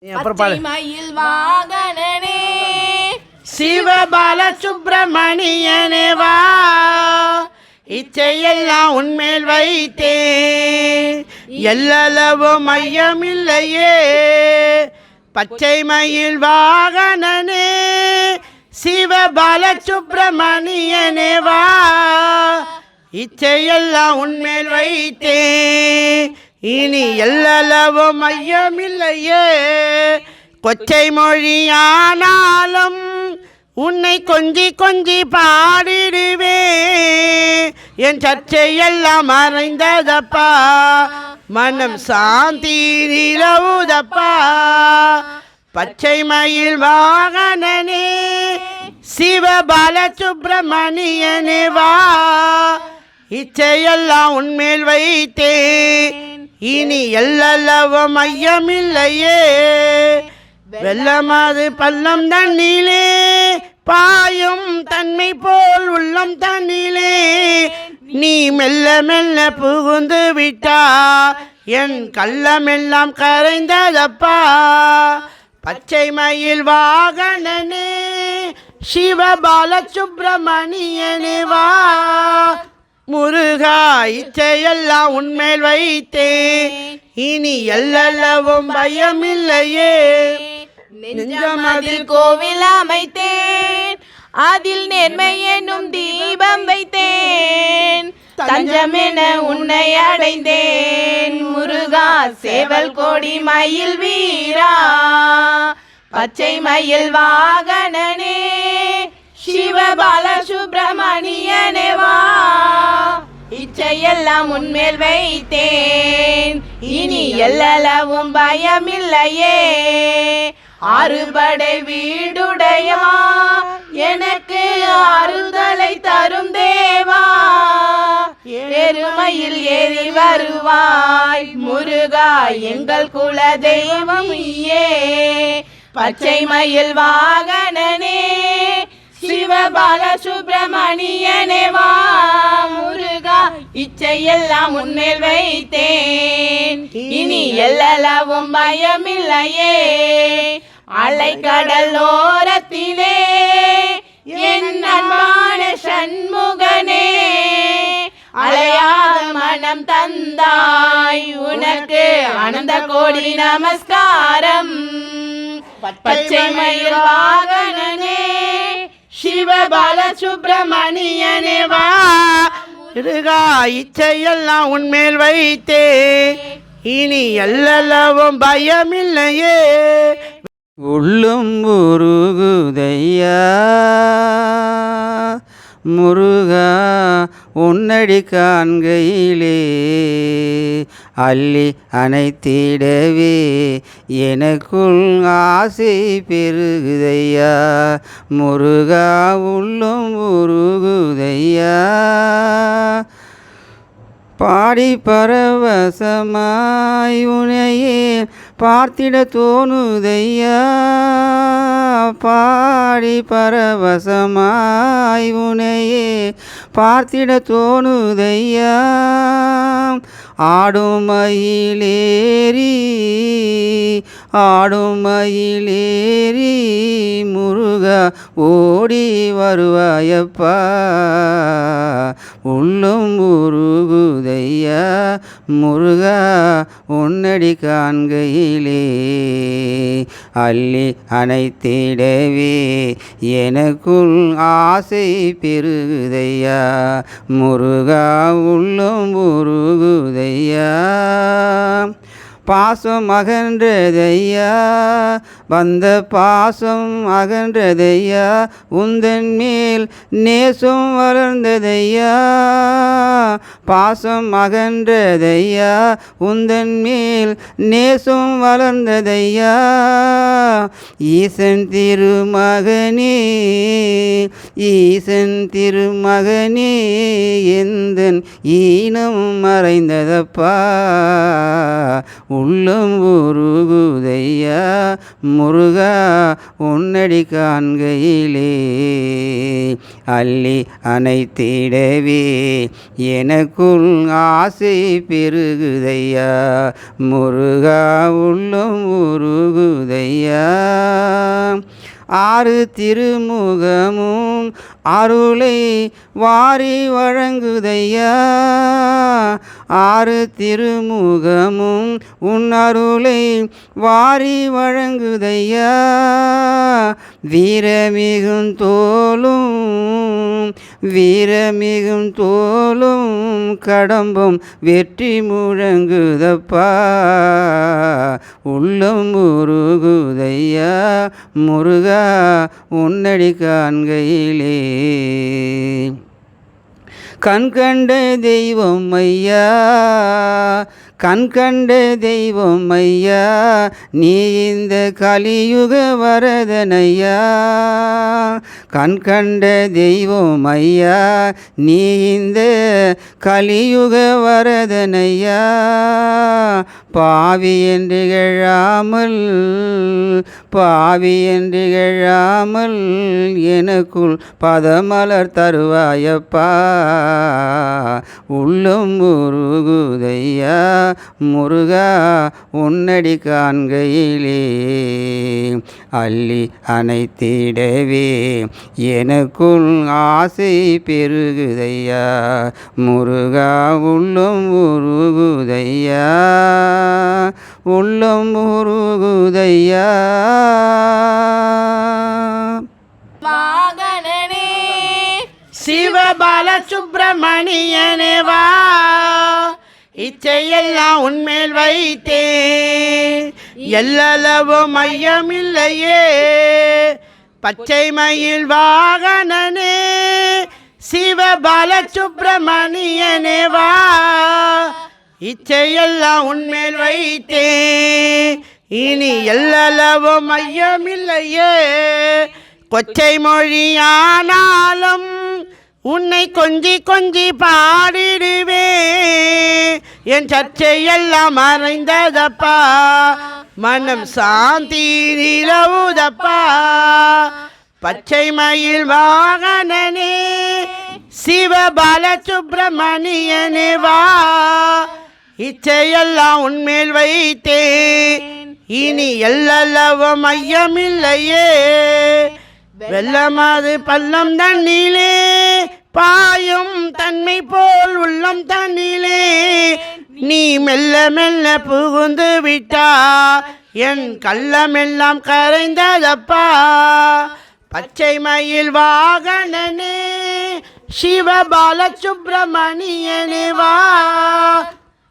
மயில் வாகனனே சிவபால சுப்பிரமணியனே வா, இச்சையெல்லாம் உன்மேல் வைத்தே, எல்லளவு மையமில்லையே. பச்சை மயில் வாகனனே சிவபால சுப்பிரமணியனே வா, இச்சையெல்லாம் உன்மேல் வைத்தே, இனி எல்லளவு மையமில்லையே. கொச்சை மொழியானாலும் உன்னை கொஞ்சி கொஞ்சி பாடிடுவே, என் சர்ச்சையெல்லாம் மறைந்ததப்பா, மனம் சாந்தி நிலவுதப்பா. பச்சை மயில் வாகனனே சிவபால சுப்பிரமணியனே வா, இச்சையெல்லாம் உன்மேல் வைத்தேன், இனி எல்லளவு மையமில்லையே. வெள்ளமாது பள்ளம் தண்ணிலே பாயும் தன்மை போல் உள்ளம் தண்ணிலே, நீ மெல்ல மெல்ல புகுந்து விட்டா, என் கள்ளமெல்லாம் கரைந்ததப்பா. பச்சை மயில் வாகனனே சிவபால சுப்பிரமணியனே வா, முருகா இச்சையெல்லாம் உன்மேல் வைத்தேன், இனி எல்லளவும் பயமில்லையே. நெஞ்சமதில் கோவில் அமைத்தேன், அதில் நேர்மை என்னும் தீபம் வைத்தேன், தஞ்சமென உன்னை அடைந்தேன், முருகா சேவல் கோடி மயில் வீரா. பச்சை மயில் வாகனனே சிவபால சுப்பிரமணியனே வா, இச்சையெல்லாம் உன்மேல் வைத்தேன், இனி எல்லளவும் பயமில்லையே. ஆறுபடை வீடுடையவா, எனக்கு ஆறுதலை தரும் தேவா, எருமையில் ஏறி வருவாய் முருகா, எங்கள் குல தெய்வம் நீயே. பச்சை மயில் வாகனனே சிவபால சுப்பிரமணியனே வா, முருகா இச்சையெல்லாம் உன்மேல் வைத்தேன், இனி எல்லளவும் பயமில்லையே. அலைக்கடல் ஓரத்திலே என் அன்பான சண்முகனே, அலையாத மனம் தந்தாய், உனக்கு அனந்த கோடி நமஸ்காரம். பச்சை மயில் வாகனனே சிவபால சுப்பிரமணியனே வா, முருகா இச்சையெல்லாம் உன்மேல் வைத்தே, இனி எல்லளவும் பயமில்லையே. உள்ளும் உருகுதையா முருகா, உன்னடி காண்கையிலே அள்ளி அணைத்திடவே எனக்குள் ஆசை பெருகுதையா முருகா, உள்ளும் உருகுதையா. பாடி பரவசமாய் உனையே பார்த்திட தோணுதையா, பாடி பரவசமாய் உனையே பார்த்திட தோணுதையா. ஆடும் மயிலேறி ஆடும் மயிலேறி முருகா ஓடி வருவாயப்பா, உள்ளும் உருகுதையா முருகா, உன்னடி காண்கையிலே அள்ளி அணைத்திடவே எனக்குள் ஆசை பெருகுதையா முருகா, உள்ளும் உருகுதையா. பாசம் அகன்றதையா வந்த பாசம் அகன்றதையா, உந்தன் மேல் நேசம் வளர்ந்ததையா, பாசம் அகன்றதையா உந்தன் மேல் நேசம் வளர்ந்ததையா. ஈசன் திருமகனே ஈசன் திருமகனே, எந்தன் ஈனம் மறைந்ததப்பா, உள்ளம் உருகுதையா முருகா உன்னடி காண்கையிலே அள்ளி அணைத்திடவே எனக்குள் ஆசை பெருகுதையா முருகா உள்ளம் உருகுதையா ஆறு திருமுகமும் அருளை வாரி வழங்குதையா ஆறு திருமுகமும் உன் அருளை வாரி வழங்குதையா வீரமிகும் தோளும் கடம்பும் வெற்றி முழங்குதப்பா உள்ளம் உருகுதையா முருகா உன்னடி காண்கையிலே கண்கண்ட தெய்வம் ஐயா கண்கண்ட தெய்வம் ஐயா நீ இந்த கலியுக வரதனையா கண்கண்ட தெய்வம் ஐயா நீ இந்த கலியுக வரதனையா பாவி என்று எழாமல் எனக்குள் பதமலர் தருவாயப்பா உள்ளம் உருகுதையா முருகா உன்னடி காண்கையிலே அள்ளி அணைத்திடவே எனக்குள் ஆசை பெருகுதையா முருகா உள்ளம் உருகுதையா உள்ளம் உருகுதையா வாகனனே சிவபால சுப்பிரமணியனே வா இச்சையெல்லாம் உன்மேல் வைத்தே எல்லளவோ மையமில்லையே பச்சை மயில் வாகனனே சிவபால சுப்பிரமணியனே வா இச்சையெல்லாம் உன்மேல் வைத்தே இனி எல்லளவோ மையமில்லையே கொச்சை மொழியானாலும் உன்னை கொஞ்சி கொஞ்சி பாடிடுவே என் சர்ச்சையெல்லாம் மறைந்ததப்பா மனம் சாந்தி நிலவுதப்பா பச்சை மயில் வாகனனே சிவபால சுப்பிரமணியனே வா இச்சையெல்லாம் உன்மேல் வைத்தேன் இனி எல்லளவோ மையமில்லையே வெள்ளமாது பள்ளம் தண்ணிலே பாயும் தன்மை போல் உள்ளம் தண்ணிலே நீ மெல்ல மெல்ல புகுந்து விட்டா என் கள்ளமெல்லாம் கரைந்ததப்பா பச்சை மயில் வாகனனே சிவபால சுப்பிரமணியனே வா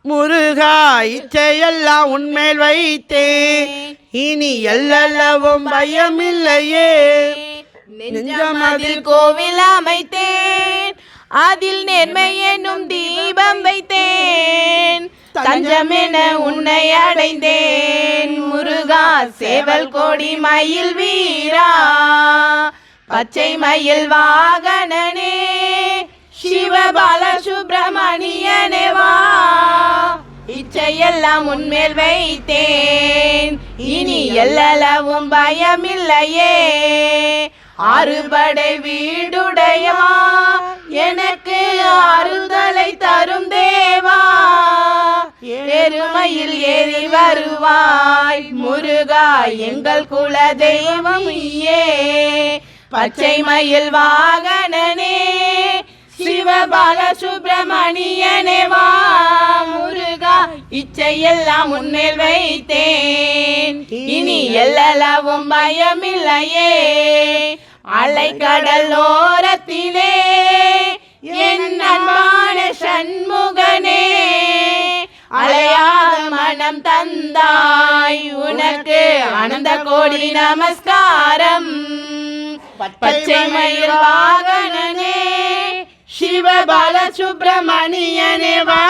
முருகா இச்சையெல்லாம் உன்மேல் வைத்தே இனி எல்லளவும் பயமில்லையே நெஞ்சமதில் கோவில் அமைத்தேன் அதில் நேர்மை என்னும் தீபம் வைத்தேன் தஞ்சமென உன்னை அடைந்தேன் முருகா சேவல் கோடி மயில் வீரா பச்சை மயில் வாகனனே சிவபால சுப்பிரமணியனே வா இச்சையெல்லாம் உன்மேல் வைத்தேன் இனி எல்லளவும் பயமில்லையே ஆறுபடை வீடுடையா எனக்கு ஆறுதலை தரும் தேவா எருமையில் ஏறி வருவாய் முருகா எங்கள் குல தெய்வம் நீயே பச்சை மயில் வாகனனே சிவபால சுப்பிரமணியனே வா முருகா இச்சையெல்லாம் உன்மேல் வைத்தேன் இனி எல்லளவும் பயமில்லையே அலைக்கடலோரத்திலே என் அன்பான சண்முகனே அலையாத மனம் தந்தாய் உனக்கு அனந்த கோடி நமஸ்காரம் பச்சை மயில் வாகனனே சிவபால சுப்பிரமணியனே வா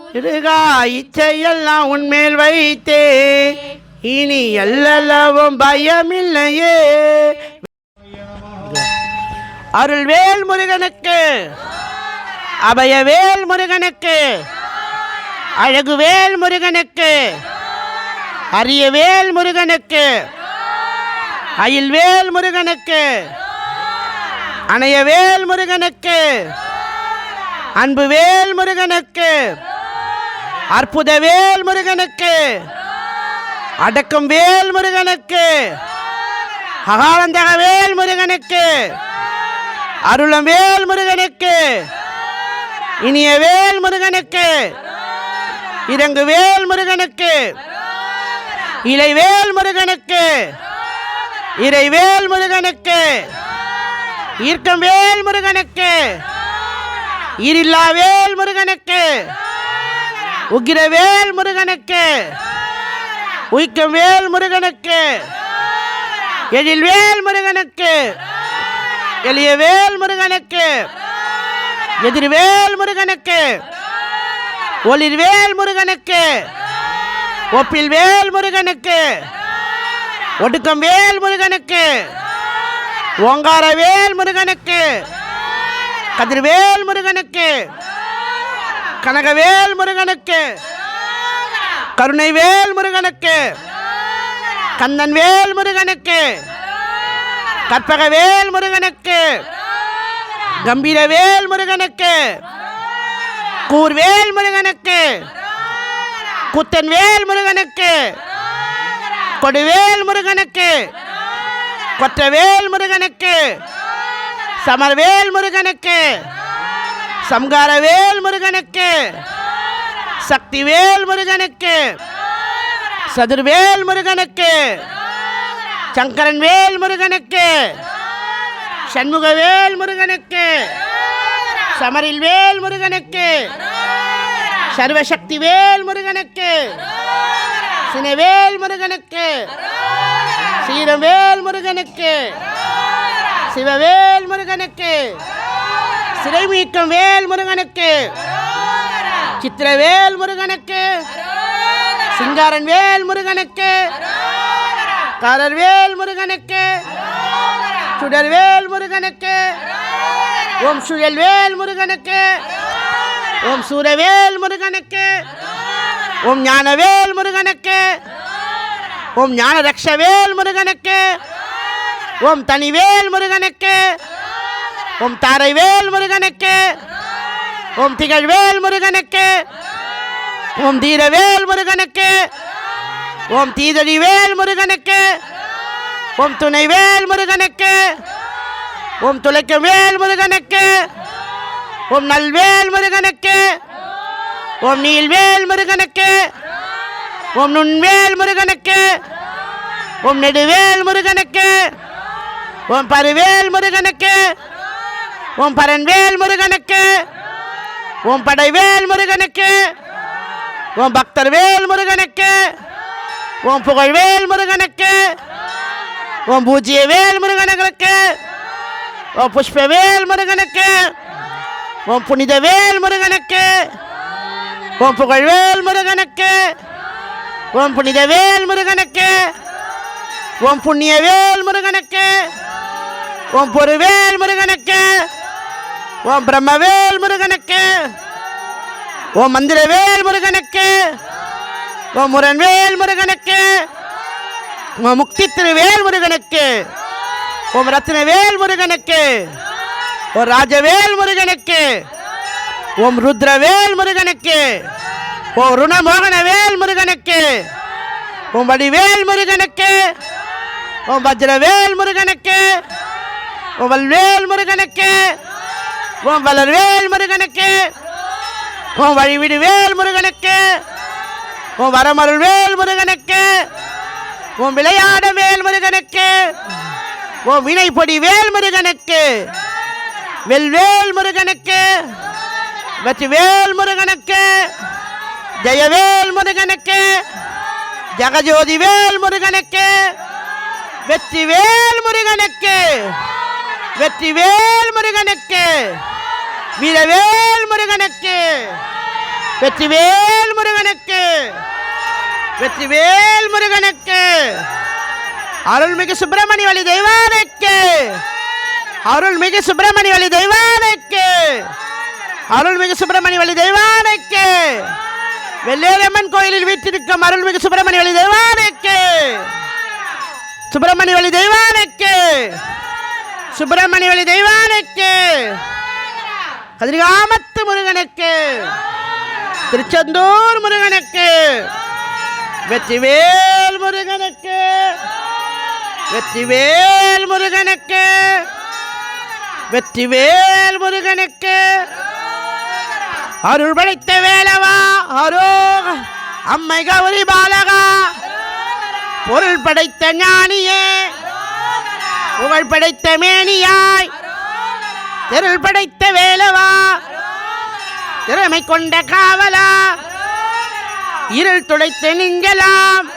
முருகா இச்சையெல்லாம் உன்மேல் வைத்தே இனி எல்லளவும் பயமில்லையே அருள்வேல் முருகனுக்கு அபயவேல் முருகனுக்கு அழகுவேல் முருகனுக்கு, அரியவேல் முருகனுக்கு, அயில்வேல் முருகனுக்கு, அணையவேல் முருகனுக்கு, அன்புவேல் முருகனுக்கு, அற்புதவேல் முருகனுக்கு, அடக்கும் வேல் முருகனுக்கு, அகாலந்தகவேல் முருகனுக்கு, அருளவேல் முருகனுக்கு, இனியவேல் முருகனுக்கு, இறங்குவேல் முருகனுக்கு, இலைவேல் முருகனுக்கு, இறைவேல் முருகனுக்கு, ஈர்க்கம்வேல் முருகனுக்கு, ஈரில்லாவேல் முருகனுக்கு, உக்கிரவேல் முருகனுக்கு, உய்க்கம்வேல் முருகனுக்கு, எழில்வேல் முருகனுக்கு, எளியவேல் முருகனுக்கு, எதிர்வேல் முருகனுக்கு, ஒளிர்வேல் முருகனுக்கு, ஒப்பில்வேல் முருகனுக்கு, ஒடுக்கம்வேல் முருகனுக்கு, ஓங்காரவேல் முருகனுக்கு, கதிர்வேல் முருகனுக்கு, கனகவேல் முருகனுக்கு, கருணைவேல் முருகனுக்கு, கந்தன்வேல் முருகனுக்கு, கற்பகவேல் முருகனுக்கு, கம்பீரவேல் முருகனுக்கு, கூர்வேல் முருகனுக்கு, குத்தன்வேல் முருகனுக்கு, கொடுவேல் முருகனுக்கு, கொற்றவேல் முருகனுக்கு, சமர்வேல் முருகனுக்கு, சம்காரவேல் முருகனுக்கு, சக்திவேல் முருகனுக்கு, சதுர்வேல் முருகனுக்கு, சங்கரன்வேல் முருகனுக்கு, சண்முகவேல் முருகனுக்கு, சமரில்வேல் முருகனுக்கு, சர்வசக்திவேல் முருகனுக்கு, சினவேல் முருகனுக்கு, சீரவேல் முருகனுக்கு, சிவவேல் முருகனுக்கு, சிறைமீக்கம் வேல் முருகனுக்கு, சித்திரவேல் முருகனுக்கு, சிங்காரன் வேல் முருகனுக்கு, காரர்வேல் முருகனுக்கு, சுடர்வேல் முருகனுக்கு, ஓம் சுழல்வேல் முருகனுக்கு, ஓம் சூரவேல் முருகனுக்கு, ஓம் ஞானவேல் முருகனுக்கு, ஓம் ஞான ரக்ஷவேல் முருகனுக்கு, ஓம் தனிவேல் முருகனுக்கு, ஓம் தாரைவேல் முருகனுக்கு, ஓம் திகழ்வேல் முருகனுக்கு, ஓம் தீரவேல் முருகனுக்கு, ஓம் தீதடிவேல் முருகனுக்கு, ஓம் துணைவேல் முருகனுக்கு, ஓம் துளைக்கவேல் முருகனுக்கு, ஓம் நல்வேல் முருகனுக்கு, ஓம் நீல்வேல் முருகனுக்கு, ஓம் நுண்வேல் முருகனுக்கு, ஓம் நெடுவேல் முருகனுக்கு, ஓம் பருவேல் முருகனுக்கு, ஓம் பரன்வேல் முருகனுக்கு, ஓம் படைவேல் முருகனுக்கு, ஓம் பக்தர்வேல் முருகனுக்கு, ஓம் புகழ்வேல் முருகனுக்கு, ஓம் பூஜ்யவேல் முருகனுக்கு, ஓம் புஷ்பவேல் முருகனுக்கு, ஓம் புனிதவேல் முருகனுக்கு, ஓம் புகழ்வேல் முருகனுக்கு, ஓம் புனிதவேல் முருகனுக்கு, ஓம் புண்ணியவேல் முருகனுக்கு, ஓம் பொருவேல் முருகனுக்கு, ஓம் பிரம்மவேல் முருகனுக்கு, ஓம் மந்திரவேல் முருகனுக்கு, ஓம் முரண்வேல் முருகனுக்கு, ஓம் முக்தி திருவேல் முருகனுக்கு, ஓம் ரத்னவேல் முருகனுக்கு, ஓம் ராஜவேல் முருகனுக்கு, ஓம் ருத்ரவேல் முருகனுக்கு, ஓம் ருணமோகனவேல் முருகனுக்கு, ஓம் வடிவேல் முருகனுக்கு, ஓம் வஜ்ரவேல் முருகனுக்கு, ஓம் வல்வேல் முருகனுக்கு, ஓம் வளர்வேல் முருகனுக்கு, ஓம் வழிவிடுவேல் முருகனுக்கு, ஓம் வரமருள்வேல் முருகனுக்கு, ஓம் விளையாடவேல் முருகனுக்கு, ஓம் வினைப்பொடி வேல் முருகனுக்கு, வெல்வேல் முருகனுக்கு, வெற்றிவேல் முருகனுக்கு, ஜெயவேல் முருகனுக்கு, ஜெகஜோதிவேல் முருகனுக்கு, வெற்றிவேல் முருகனுக்கு, வெற்றிவேல் முருகனுக்கு, வீரவேல் முருகனுக்கு, வெற்றிவேல் முருகனுக்கு, வெற்றிவேல் முருகனுக்கு, அருள்மிகு சுப்பிரமணிய வழி தெய்வானைக்கு, அருள்மிகு சுப்பிரமணிய வழி தெய்வானைக்கு, அருள்மிகு சுப்பிரமணிய வழி தெய்வானைக்கு, வெள்ளேரம்மன் கோயிலில் வீற்றிருக்கும் அருள்மிகு சுப்பிரமணிய வழி தெய்வானுக்கு, சுப்பிரமணிய வழி தெய்வானுக்கு, சுப்பிரமணிய வழி தெய்வானுக்கு, கதிர்காமத்து முருகனுக்கு, திருச்செந்தூர் முருகனுக்கு, வெற்றிவேல் முருகனுக்கு, வெற்றிவேல் முருகனுக்கு, வெற்றிவேல் முருகனுக்கு, அருள் படைத்த வேலவா அரோக, அம்மை கௌரி பாலகா, பொருள் படைத்த ஞானியே, புகழ் படைத்த மேனியாய், தெருள் படைத்த வேலவா, திறமை கொண்ட காவலா, இருள் துடைத்த நீங்களாம்,